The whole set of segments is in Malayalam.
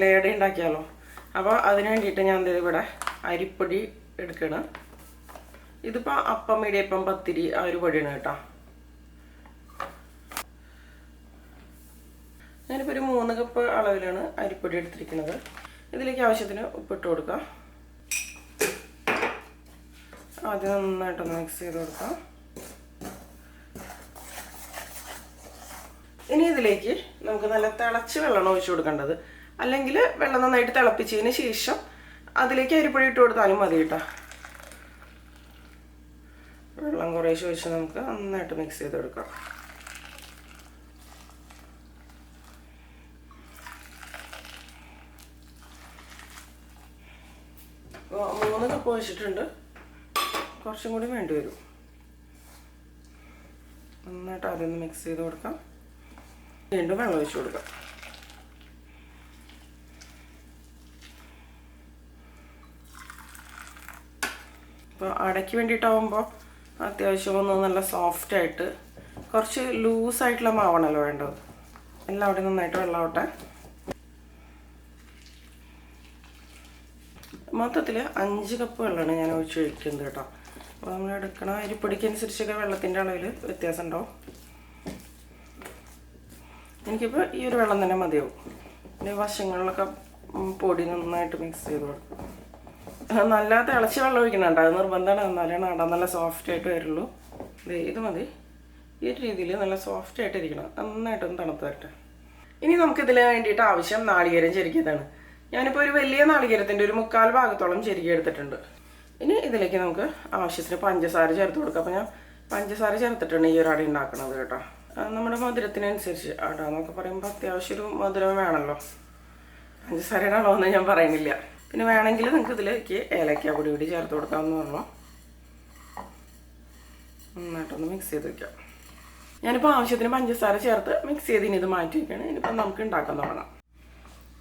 ഇലയട ഉണ്ടാക്കിയാലോ. അപ്പോൾ അതിന് വേണ്ടിയിട്ട് ഞാൻ ഇവിടെ അരിപ്പൊടി എടുക്കണം. ഇതിപ്പോൾ അപ്പം, ഇടിയപ്പം, പത്തിരി ആ ഒരു പൊടിയാണ് കേട്ടോ. ഞാനിപ്പോൾ ഒരു 3 കപ്പ് അളവിലാണ് അരിപ്പൊടി എടുത്തിരിക്കുന്നത്. ഇതിലേക്ക് ആവശ്യത്തിന് ഉപ്പിട്ട് കൊടുക്കാം. ആദ്യം നന്നായിട്ടൊന്ന് മിക്സ് ചെയ്ത് കൊടുക്കാം. ഇനി ഇതിലേക്ക് നമുക്ക് നല്ല തിളച്ച് വെള്ളമാണ് ഒഴിച്ചു കൊടുക്കേണ്ടത്. അല്ലെങ്കിൽ വെള്ളം നന്നായിട്ട് തിളപ്പിച്ചതിന് ശേഷം അതിലേക്ക് അരിപ്പൊടി ഇട്ട് കൊടുത്താലും മതി കേട്ടോ. വെള്ളം കുറേശ്ശെ ഒഴിച്ച് നമുക്ക് നന്നായിട്ട് മിക്സ് ചെയ്ത് കൊടുക്കാം. അപ്പോൾ 3 കപ്പ് ഒഴിച്ചിട്ടുണ്ട്. കുറച്ചും കൂടി വേണ്ടി വരും. നന്നായിട്ട് ആദ്യം മിക്സ് ചെയ്ത് കൊടുക്കാം. വീണ്ടും വെള്ളം ഒഴിച്ച് കൊടുക്കാം. അപ്പോൾ അടയ്ക്ക് വേണ്ടിയിട്ടാവുമ്പോൾ അത്യാവശ്യം ഒന്ന് നല്ല സോഫ്റ്റായിട്ട് കുറച്ച് ലൂസായിട്ടുള്ള മാവാണല്ലോ വേണ്ടത്. എല്ലാവരുടെയും നന്നായിട്ട് വെള്ളമാവട്ടെ. മൊത്തത്തിൽ 5 കപ്പ് വെള്ളമാണ് ഞാൻ ഒഴിക്കുന്നത് കേട്ടോ. അപ്പോൾ നമ്മൾ എടുക്കണ അരിപ്പൊടിക്കനുസരിച്ചൊക്കെ വെള്ളത്തിൻ്റെ അളവിൽ വ്യത്യാസം ഉണ്ടാവും. എനിക്കിപ്പോൾ ഈ ഒരു വെള്ളം തന്നെ മതിയാവും. പിന്നെ വശങ്ങളിലൊക്കെ പൊടി നന്നായിട്ട് മിക്സ് ചെയ്ത് കൊടുക്കും. നല്ല തിളച്ച് വെള്ളം ഒഴിക്കണം. അത് നിർബന്ധമാണ്. എന്നാലാണ് അട നല്ല സോഫ്റ്റായിട്ട് വരുള്ളൂ. ഇത് മതി. ഈ ഒരു രീതിയിൽ നല്ല സോഫ്റ്റായിട്ട് ഇരിക്കണം. നന്നായിട്ടൊന്ന് തണുത്ത് വരട്ടെ. ഇനി നമുക്കിതിന് വേണ്ടിയിട്ട് ആവശ്യം നാളികേരം ചെരുക്കിയതാണ്. ഞാനിപ്പോൾ ഒരു വലിയ നാളികേരത്തിൻ്റെ ഒരു 1/4 ഭാഗത്തോളം ചെരുക്കി എടുത്തിട്ടുണ്ട്. ഇനി ഇതിലേക്ക് നമുക്ക് ആവശ്യത്തിന് പഞ്ചസാര ചേർത്ത് കൊടുക്കാം. അപ്പോൾ ഞാൻ പഞ്ചസാര ചേർത്തിട്ടുണ്ട് ഈ ഒരു അട ഉണ്ടാക്കുന്നത് കേട്ടോ. നമ്മുടെ മധുരത്തിനനുസരിച്ച് അട എന്നൊക്കെ പറയുമ്പോൾ അത്യാവശ്യം ഒരു മധുരം വേണമല്ലോ. പഞ്ചസാരയുടെ അളവൊന്നും ഞാൻ പറയുന്നില്ല. പിന്നെ വേണമെങ്കിൽ നിങ്ങൾക്ക് ഇതിലേക്ക് ഏലക്ക പൊടി കൂടി ചേർത്ത് കൊടുക്കാമെന്ന് പറഞ്ഞു. നന്നായിട്ടൊന്ന് മിക്സ് ചെയ്ത് വയ്ക്കാം. ഞാനിപ്പോൾ ആവശ്യത്തിന് പഞ്ചസാര ചേർത്ത് മിക്സ് ചെയ്ത് ഇനി ഇത് മാറ്റി വയ്ക്കുകയാണ്. ഇനിയിപ്പോൾ നമുക്ക് ഉണ്ടാക്കാൻ തുടങ്ങാം.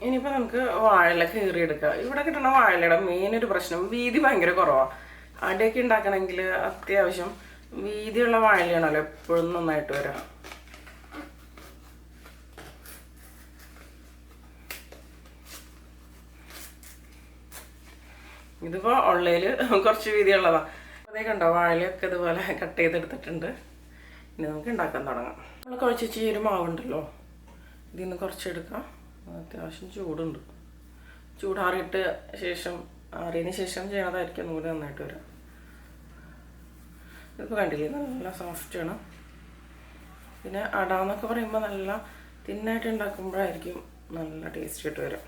ഇനിയിപ്പോൾ നമുക്ക് വാഴയില കീറിയെടുക്കാം. ഇവിടെ കിട്ടുന്ന വാഴയിലയുടെ മെയിൻ ഒരു പ്രശ്നം വീതി ഭയങ്കര കുറവാണ്. അടയൊക്കെ ഉണ്ടാക്കണമെങ്കിൽ അത്യാവശ്യം വീതിയുള്ള വാഴയിലാണല്ലോ എപ്പോഴും നന്നായിട്ട് വരാം. ഇതിപ്പോൾ ഉള്ളതിൽ കുറച്ച് വീതിയുള്ളതാണ്. അതേ കണ്ടോ, വാഴയിലൊക്കെ ഇതുപോലെ കട്ട് ചെയ്തെടുത്തിട്ടുണ്ട്. ഇനി നമുക്ക് ഉണ്ടാക്കാൻ തുടങ്ങാം. നമ്മൾ കുഴച്ച് ഈ ഒരു മാവുണ്ടല്ലോ, ഇതിൽ നിന്ന് കുറച്ചെടുക്കാം. അത്യാവശ്യം ചൂടുണ്ട്. ചൂടാറിയിട്ട് ആറിയതിന് ശേഷം ചെയ്യണതായിരിക്കും ഒന്നുകൂടി നന്നായിട്ട് വരാം. ഇതിപ്പോൾ കണ്ടില്ലേ, നല്ല സോഫ്റ്റാണ്. പിന്നെ അട എന്നൊക്കെ പറയുമ്പോൾ നല്ല തിന്നായിട്ട് ഉണ്ടാക്കുമ്പോഴായിരിക്കും നല്ല ടേസ്റ്റ് ആയിട്ട് വരാം.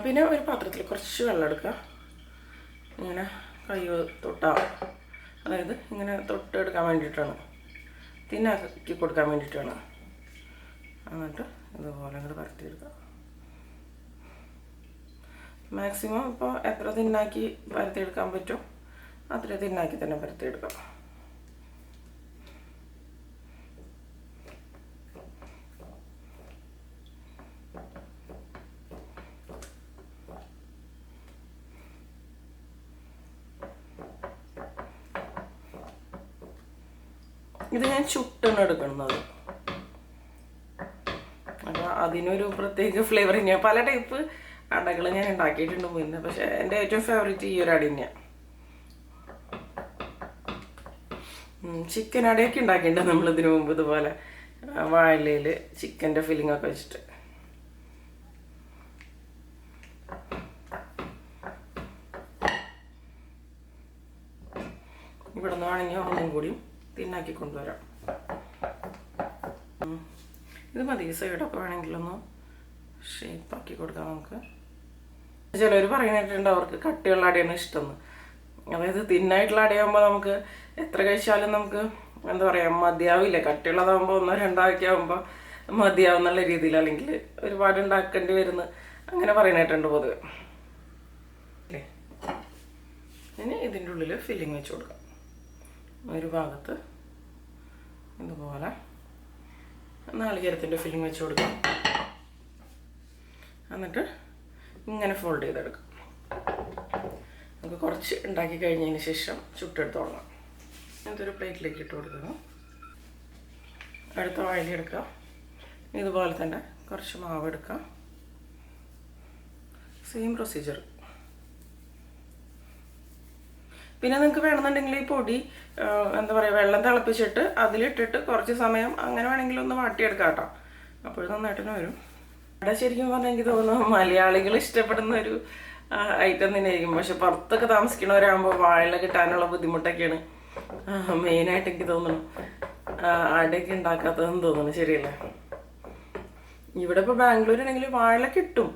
പിന്നെ ഒരു പാത്രത്തിൽ കുറച്ച് വെള്ളം എടുക്കുക. ഇങ്ങനെ കൈ തൊട്ടാൽ, അതായത് ഇങ്ങനെ തൊട്ടെടുക്കാൻ വേണ്ടിയിട്ടാണ്, തിന്നാക്കി കൊടുക്കാൻ വേണ്ടിയിട്ടാണ്. എന്നിട്ട് ഇതുപോലെ ഇങ്ങോട്ട് പരത്തിയെടുക്കുക. മാക്സിമം ഇപ്പോൾ എത്ര തിന്നാക്കി പരത്തിയെടുക്കാൻ പറ്റും അത്ര തിന്നാക്കി തന്നെ പരത്തിയെടുക്കാം. ഇത് ഞാൻ ചുട്ടാണ് എടുക്കുന്നത്. അപ്പോൾ അതിനൊരു പ്രത്യേക ഫ്ലേവർ തന്നെയാണ്. പല ടൈപ്പ് അടകൾ ഞാൻ ഉണ്ടാക്കിയിട്ടുണ്ട് മുന്നേ, പക്ഷെ എൻ്റെ ഏറ്റവും ഫേവറേറ്റ് ഈ ഒരു അട തന്നെയാണ്. ചിക്കൻ അടയൊക്കെ ഉണ്ടാക്കിയിട്ടുണ്ട് നമ്മൾ ഇതിനു മുമ്പ് ഇതുപോലെ വാഴയിലയിൽ ചിക്കൻ്റെ ഫില്ലിംഗ് ഒക്കെ വെച്ചിട്ട്. ഇവിടെ നിന്ന് വേണമെങ്കിൽ ഒന്നും കൂടിയും തിന്നാക്കി കൊണ്ടുവരാം. ഇത് മതി. സൈഡൊക്കെ വേണമെങ്കിലൊന്ന് ഷേപ്പാക്കി കൊടുക്കാം നമുക്ക്. ചിലർ പറയുന്നിട്ടുണ്ട് അവർക്ക് കട്ടിയുള്ള അടയാണ് ഇഷ്ടമെന്ന്. അതായത് തിന്നായിട്ടുള്ള അടയാകുമ്പോൾ നമുക്ക് എത്ര കഴിച്ചാലും നമുക്ക് എന്താ പറയുക മതിയാവില്ല. കട്ടിയുള്ളതാകുമ്പോൾ 1-2 ആക്കിയാകുമ്പോൾ മതിയാവുന്നുള്ള രീതിയിൽ, അല്ലെങ്കിൽ ഒരുപാട് ഉണ്ടാക്കേണ്ടി വരുന്നു അങ്ങനെ പറയുന്നിട്ടുണ്ട് പൊതുവെ അല്ലേ. ഇനി ഇതിൻ്റെ ഉള്ളിൽ ഫില്ലിങ് വെച്ച് കൊടുക്കാം. ഒരു ഭാഗത്ത് ഇതുപോലെ നാളികേരത്തിൻ്റെ ഫില്ലിങ് വെച്ച് കൊടുക്കാം. എന്നിട്ട് ഇങ്ങനെ ഫോൾഡ് ചെയ്തെടുക്കാം. നമുക്ക് കുറച്ച് ഉണ്ടാക്കി കഴിഞ്ഞതിന് ശേഷം ചുട്ടെടുത്ത് തുടങ്ങാം. ഇതൊരു പ്ലേറ്റിലേക്ക് ഇട്ട് കൊടുക്കുക. അടുത്ത വാഴയില എടുക്കുക. ഇതുപോലെ തന്നെ കുറച്ച് മാവ് എടുക്കാം. Same procedure. പിന്നെ നിങ്ങൾക്ക് വേണമെന്നുണ്ടെങ്കിൽ ഈ പൊടി എന്താ പറയുക, വെള്ളം തിളപ്പിച്ചിട്ട് അതിലിട്ടിട്ട് കുറച്ച് സമയം അങ്ങനെ വേണമെങ്കിൽ ഒന്ന് വാട്ടിയെടുക്കാം കേട്ടോ. അപ്പോൾ നന്നായിട്ട് തന്നെ വരും. അവിടെ ശരിക്കും പറഞ്ഞാൽ എനിക്ക് തോന്നുന്നു മലയാളികൾ ഇഷ്ടപ്പെടുന്ന ഒരു ഐറ്റം തന്നെയായിരിക്കും. പക്ഷെ പുറത്തൊക്കെ താമസിക്കണവരാകുമ്പോൾ വാഴ കിട്ടാനുള്ള ബുദ്ധിമുട്ടൊക്കെയാണ് മെയിനായിട്ട് എനിക്ക് തോന്നുന്നു അടയൊക്കെ ഉണ്ടാക്കാത്തതെന്ന് തോന്നുന്നു. ശരിയല്ലേ? ഇവിടെ ഇപ്പോൾ ബാംഗ്ലൂരാണെങ്കിൽ വാഴ കിട്ടും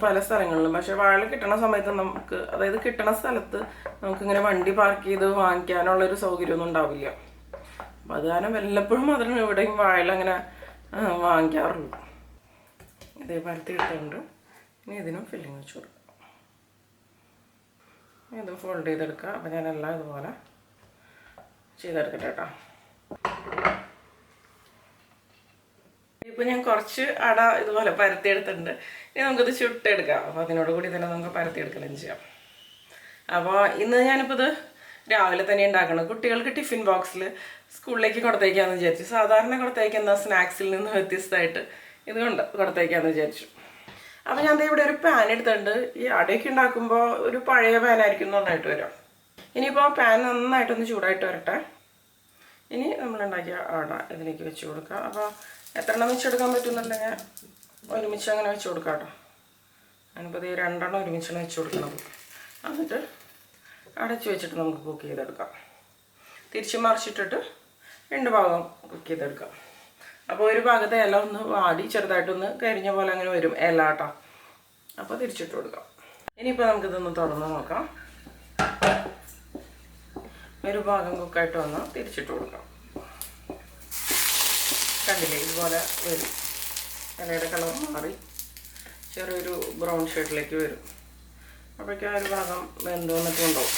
പല സ്ഥലങ്ങളിലും. പക്ഷെ വാഴ കിട്ടണ സമയത്ത് നമുക്ക്, അതായത് കിട്ടണ സ്ഥലത്ത് നമുക്കിങ്ങനെ വണ്ടി പാർക്ക് ചെയ്ത് വാങ്ങിക്കാനുള്ളൊരു സൗകര്യമൊന്നും ഉണ്ടാവില്ല. അപ്പം അത് കാരണം വല്ലപ്പോഴും മാത്രമേ ഇവിടെയും വാഴ അങ്ങനെ വാങ്ങിക്കാറുള്ളൂ. ഇതേപോലെ ഇട്ടുണ്ട്. ഇനി ഇതിനും ഫില്ലിങ് വെച്ച് കൊടുക്കാം. ഇത് ഫോൾഡ് ചെയ്തെടുക്കുക. അപ്പം ഞാനെല്ലാം ഇതുപോലെ ചെയ്തെടുക്കട്ടെ കേട്ടോ. ഇപ്പം ഞാൻ കുറച്ച് അട ഇതുപോലെ പരത്തിയെടുത്തിട്ടുണ്ട്. ഇനി നമുക്കിത് ചുട്ടെടുക്കാം. അപ്പോൾ അതിനോട് കൂടി തന്നെ നമുക്ക് പരത്തിയെടുക്കുകയും ചെയ്യാം. അപ്പോൾ ഇന്ന് ഞാനിപ്പോൾ ഇത് രാവിലെ തന്നെ ഉണ്ടാക്കണം. കുട്ടികൾക്ക് ടിഫിൻ ബോക്സിൽ സ്കൂളിലേക്ക് കൊടുത്തേക്കാമെന്ന് വിചാരിച്ചു. സാധാരണ കൊടുത്തേക്കുന്ന സ്നാക്സിൽ നിന്ന് വ്യത്യസ്തമായിട്ട് ഇതുകൊണ്ട് കൊടുത്തേക്കാമെന്ന് വിചാരിച്ചു. അപ്പോൾ ഞാൻ ഇവിടെ ഒരു പാൻ എടുത്തിട്ടുണ്ട്. ഈ അടയൊക്കെ ഉണ്ടാക്കുമ്പോൾ ഒരു പഴയ പാനായിരിക്കും നന്നായിട്ട് വരും. ഇനിയിപ്പോൾ പാൻ നന്നായിട്ടൊന്ന് ചൂടായിട്ട് വരട്ടെ. ഇനി നമ്മളുണ്ടാക്കിയ അട ഇതിലേക്ക് വെച്ച് കൊടുക്കുക. അപ്പോൾ എത്ര എണ്ണം വെച്ചെടുക്കാൻ പറ്റുന്നുണ്ടെങ്കിൽ ഒരുമിച്ച് അങ്ങനെ വെച്ച് കൊടുക്കാം കേട്ടോ. ഞാനിപ്പോൾ ഈ 2 എണ്ണം ഒരുമിച്ചാണ് വെച്ച് കൊടുക്കുന്നത്. എന്നിട്ട് അടച്ച് വെച്ചിട്ട് നമുക്ക് കുക്ക് ചെയ്തെടുക്കാം. തിരിച്ച് മറിച്ചിട്ടിട്ട് 2 ഭാഗം കുക്ക് ചെയ്തെടുക്കാം. അപ്പോൾ ഒരു ഭാഗത്തെ ഇല ഒന്ന് വാടി ചെറുതായിട്ടൊന്ന് കരിഞ്ഞ പോലെ അങ്ങനെ വരും ഇല കേട്ടോ. അപ്പോൾ തിരിച്ചിട്ട് കൊടുക്കാം. ഇനിയിപ്പോൾ നമുക്കിതൊന്ന് തുറന്ന് നോക്കാം. ഒരു ഭാഗം കുക്കായിട്ട് വന്നാൽ തിരിച്ചിട്ട് കൊടുക്കാം. കണ്ടില്ലേ, ഇതുപോലെ വരും. ഇലയുടെ കളർ മാറി ചെറിയൊരു ബ്രൗൺ ഷെയ്ഡിലേക്ക് വരും. അപ്പോഴേക്കും ആ ഒരു ഭാഗം വെന്ത് വന്നിട്ടുണ്ടാവും.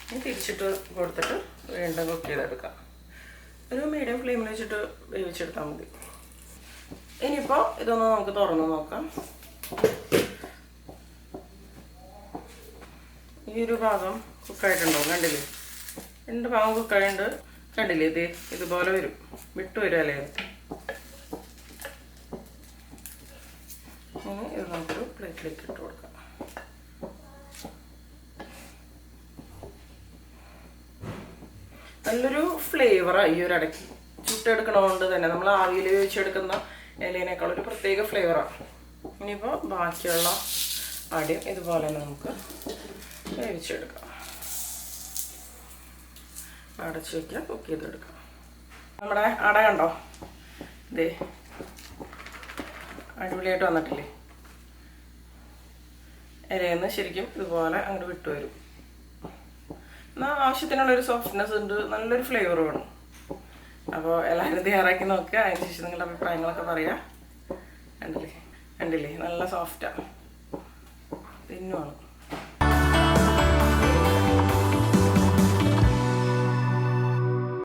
ഇനി തിരിച്ചിട്ട് കൊടുത്തിട്ട് വീണ്ടും കുക്ക് ചെയ്തെടുക്കാം. ഒരു മീഡിയം ഫ്ലെയിമിൽ വെച്ചിട്ട് വേവിച്ചെടുത്താൽ മതി. ഇനിയിപ്പോൾ ഇതൊന്ന് നമുക്ക് തുറന്ന് നോക്കാം. ഈ ഒരു ഭാഗം കുക്കായിട്ടുണ്ടാവും. കണ്ടില്ലേ, 2 ഭാഗം കുക്കായുണ്ട്. കണ്ടില്ലേ, ഇതുപോലെ വരും, വിട്ടു വരും അല്ലേ. ഇനി ഇത് നമുക്ക് പ്ലേറ്റിലേക്ക് ഇട്ട് കൊടുക്കാം. നല്ലൊരു ഫ്ലേവറാണ് ഈ ഒരു അടയ്ക്ക്. ചുട്ടെടുക്കണതുകൊണ്ട് തന്നെ നമ്മൾ ആവിയിൽ വേവിച്ചെടുക്കുന്ന ഇലയിനേക്കാൾ ഒരു പ്രത്യേക ഫ്ലേവറാണ്. ഇനിയിപ്പോൾ ബാക്കിയുള്ള അടയും ഇതുപോലെ തന്നെ നമുക്ക് വേവിച്ചെടുക്കാം. അടച്ച് വയ്ക്കുക, കുക്ക് ചെയ്തെടുക്കാം. നമ്മുടെ അട കണ്ടോ, ഇതേ അടിപൊളിയായിട്ട് വന്നിട്ടില്ലേ. ഇലയെന്ന് ശരിക്കും ഇതുപോലെ അങ്ങോട്ട് വിട്ടുവരും. എന്നാൽ ആവശ്യത്തിനുള്ളൊരു സോഫ്റ്റ്നെസ് ഉണ്ട്, നല്ലൊരു ഫ്ലേവർ വേണം. അപ്പോൾ എല്ലാവരും തയ്യാറാക്കി നോക്കുക. അതിനുശേഷം നിങ്ങളുടെ അഭിപ്രായങ്ങളൊക്കെ പറയാം. കണ്ടില്ലേ, നല്ല സോഫ്റ്റാണ്, തിന്നുമാണ്.